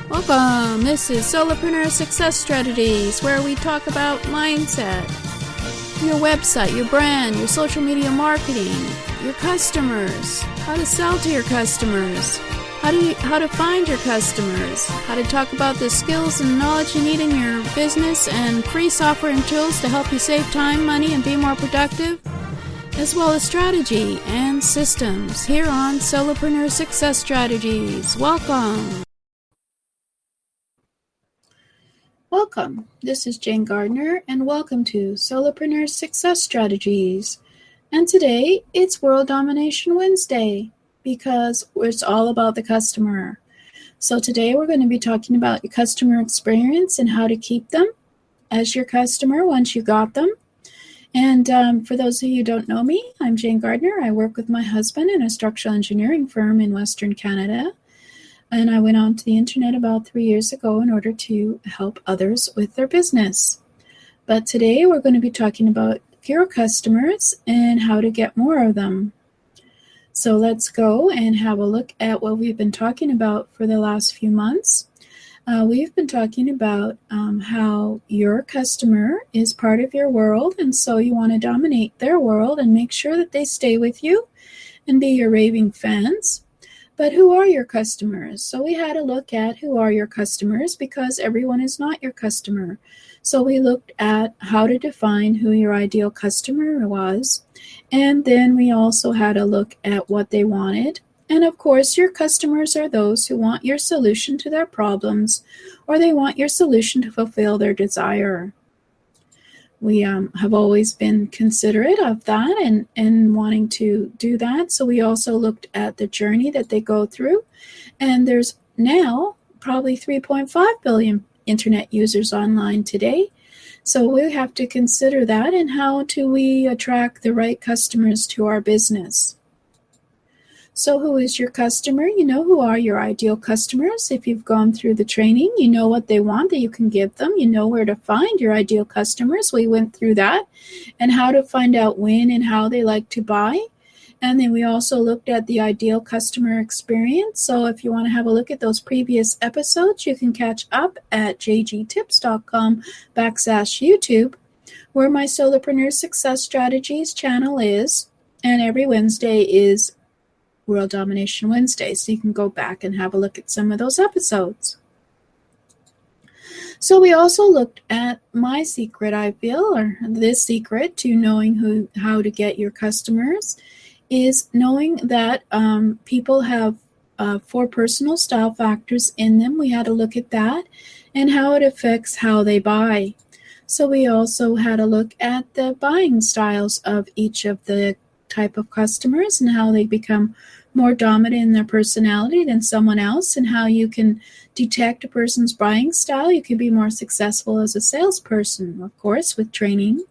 Welcome! This is Solopreneur Success Strategies, where we talk about mindset, your website, your brand, your social media marketing, your customers, how to sell to your customers, how to find your customers, how to talk about the skills and knowledge you need in your business, and free software and tools to help you save time, money, and be more productive, as well as strategy and systems here on Solopreneur Success Strategies. Welcome! Welcome. This is Jane Gardner, and welcome to Solopreneur Success Strategies. And today, it's World Domination Wednesday, because it's all about the customer. So today, we're going to be talking about your customer experience and how to keep them as your customer once you got them. And for those of you who don't know me, I'm Jane Gardner. I work with my husband in a structural engineering firm in Western Canada. And I went onto the internet about 3 years ago in order to help others with their business. But today we're going to be talking about your customers and how to get more of them. So let's go and have a look at what we've been talking about for the last few months. We've been talking about how your customer is part of your world, and so you want to dominate their world and make sure that they stay with you and be your raving fans. But who are your customers? So we had a look at who are your customers, because everyone is not your customer. So we looked at how to define who your ideal customer was. And then we also had a look at what they wanted. And of course, your customers are those who want your solution to their problems, or they want your solution to fulfill their desire. We have always been considerate of that and wanting to do that. So we also looked at the journey that they go through. And there's now probably 3.5 billion internet users online today. So we have to consider that, and how do we attract the right customers to our business. So who is your customer? You know who are your ideal customers. If you've gone through the training, you know what they want that you can give them. You know where to find your ideal customers. We went through that, and how to find out when and how they like to buy. And then we also looked at the ideal customer experience. So if you want to have a look at those previous episodes, you can catch up at jgtips.com/YouTube, where my Solopreneur Success Strategies channel is. And every Wednesday is World Domination Wednesday, so you can go back and have a look at some of those episodes. So we also looked at my secret, I feel, or this secret to knowing how to get your customers, is knowing that people have 4 personal style factors in them. We had a look at that and how it affects how they buy. So we also had a look at the buying styles of each of the type of customers and how they become more dominant in their personality than someone else, and how you can detect a person's buying style. You can be more successful as a salesperson, of course, with training.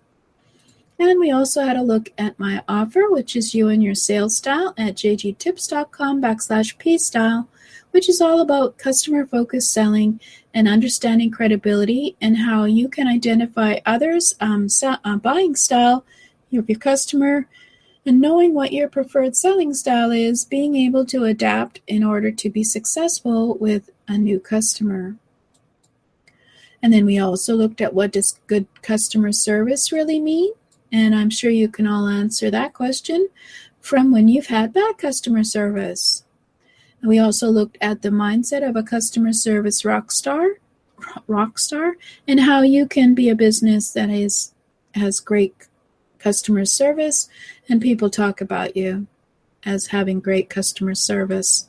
And we also had a look at my offer, which is you and your sales style, at jgtips.com/p-style, which is all about customer-focused selling and understanding credibility, and how you can identify others' buying style, your customer, and knowing what your preferred selling style is, being able to adapt in order to be successful with a new customer. And then we also looked at, what does good customer service really mean? And I'm sure you can all answer that question from when you've had bad customer service. And we also looked at the mindset of a customer service rock star, and how you can be a business that has great customer service, and people talk about you as having great customer service.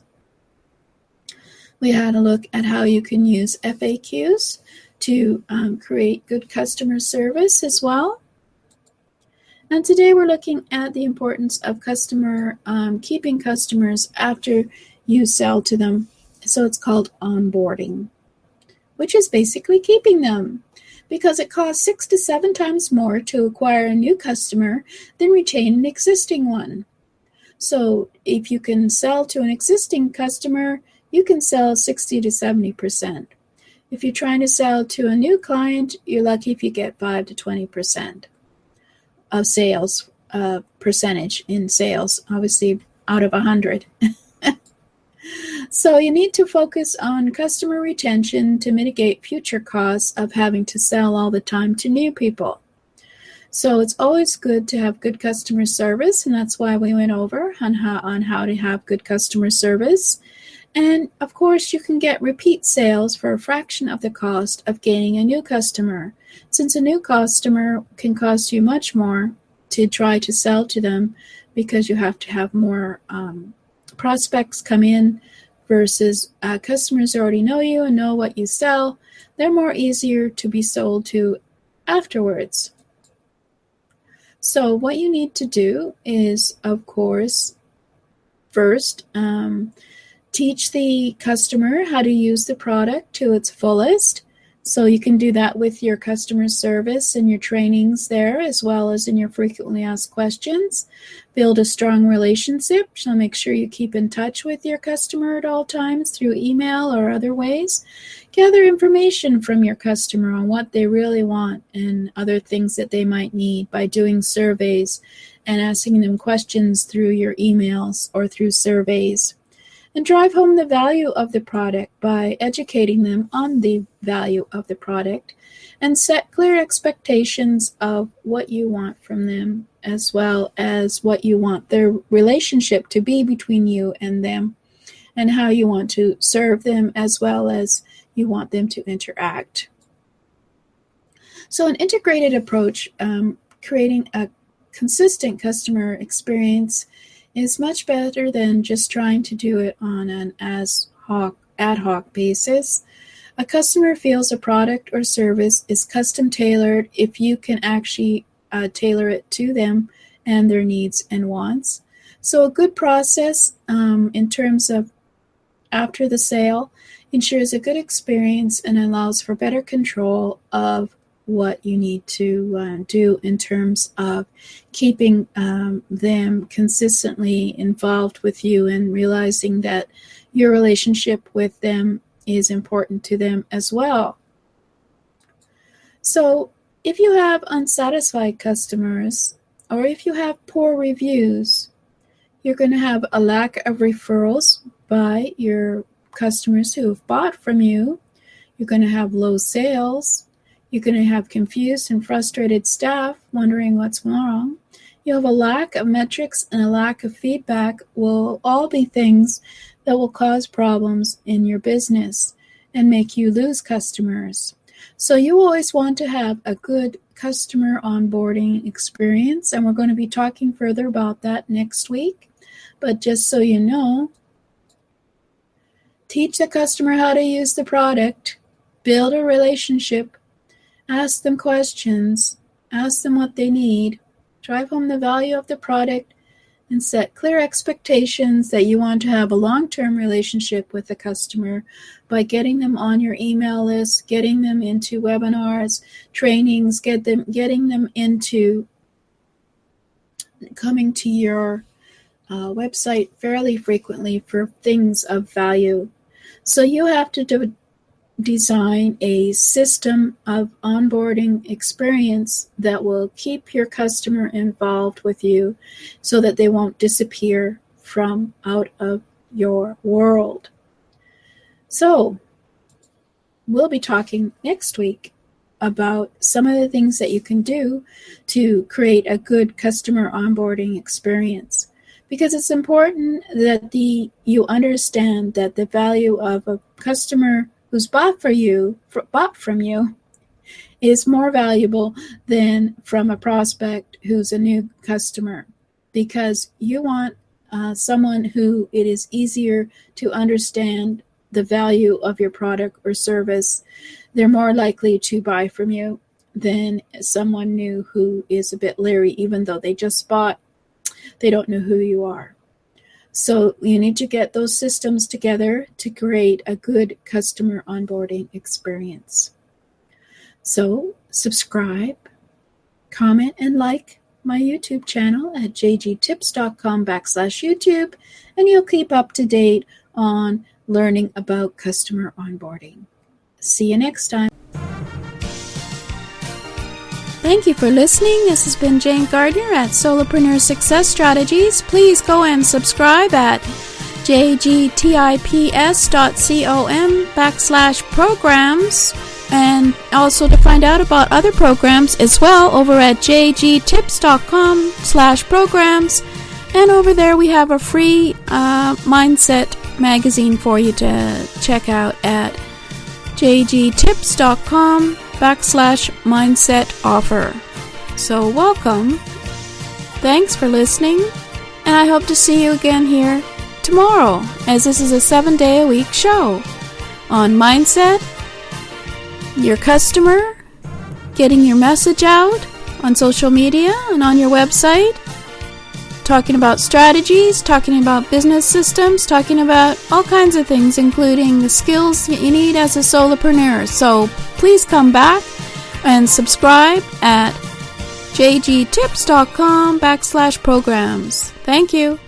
We had a look at how you can use FAQs to create good customer service as well. And today we're looking at the importance of keeping customers after you sell to them. So it's called onboarding, which is basically keeping them, because it costs 6 to 7 times more to acquire a new customer than retain an existing one. So if you can sell to an existing customer, you can sell 60 to 70%. If you're trying to sell to a new client, you're lucky if you get 5 to 20% of sales, percentage in sales, obviously out of 100. So you need to focus on customer retention to mitigate future costs of having to sell all the time to new people. So it's always good to have good customer service, and that's why we went over on how to have good customer service. And of course, you can get repeat sales for a fraction of the cost of gaining a new customer, since a new customer can cost you much more to try to sell to them because you have to have more prospects come in versus customers who already know you and know what you sell. They're more easier to be sold to afterwards. So what you need to do is, of course, first, teach the customer how to use the product to its fullest. So you can do that with your customer service and your trainings there, as well as in your frequently asked questions. Build a strong relationship, so make sure you keep in touch with your customer at all times through email or other ways. Gather information from your customer on what they really want and other things that they might need by doing surveys and asking them questions through your emails or through surveys. And drive home the value of the product by educating them on the value of the product, and set clear expectations of what you want from them, as well as what you want their relationship to be between you and them, and how you want to serve them, as well as you want them to interact. So an integrated approach, creating a consistent customer experience, is much better than just trying to do it on an ad hoc basis. A customer feels a product or service is custom tailored if you can actually tailor it to them and their needs and wants. So a good process in terms of after the sale ensures a good experience and allows for better control of what you need to do in terms of keeping them consistently involved with you and realizing that your relationship with them is important to them as well. So if you have unsatisfied customers or if you have poor reviews, you're going to have a lack of referrals by your customers who have bought from you. You're going to have low sales. You're going to have confused and frustrated staff wondering what's wrong. You have a lack of metrics and a lack of feedback will all be things that will cause problems in your business and make you lose customers. So you always want to have a good customer onboarding experience, and we're going to be talking further about that next week. But just so you know, teach the customer how to use the product, build a relationship, ask them questions, ask them what they need, drive home the value of the product, and set clear expectations that you want to have a long-term relationship with the customer by getting them on your email list, getting them into webinars, trainings, getting them into coming to your website fairly frequently for things of value. So you have to design a system of onboarding experience that will keep your customer involved with you so that they won't disappear from out of your world. So we'll be talking next week about some of the things that you can do to create a good customer onboarding experience, because it's important that you understand that the value of a customer who's bought from you is more valuable than from a prospect who's a new customer, because you want someone who it is easier to understand the value of your product or service. They're more likely to buy from you than someone new who is a bit leery, even though they just bought. They don't know who you are. So you need to get those systems together to create a good customer onboarding experience. So subscribe, comment, and like my YouTube channel at jgtips.com/YouTube, and you'll keep up to date on learning about customer onboarding. See you next time. Thank you for listening. This has been Jane Gardner at Solopreneur Success Strategies. Please go and subscribe at jgtips.com/programs, and also to find out about other programs as well over at jgtips.com/programs. And over there we have a free mindset magazine for you to check out at jgtips.com/mindset offer. So welcome. Thanks for listening, and I hope to see you again here tomorrow, as this is a 7-day-a-week show on mindset, your customer, getting your message out on social media and on your website, talking about strategies, talking about business systems, talking about all kinds of things, including the skills that you need as a solopreneur. So please come back and subscribe at jgtips.com/programs. Thank you.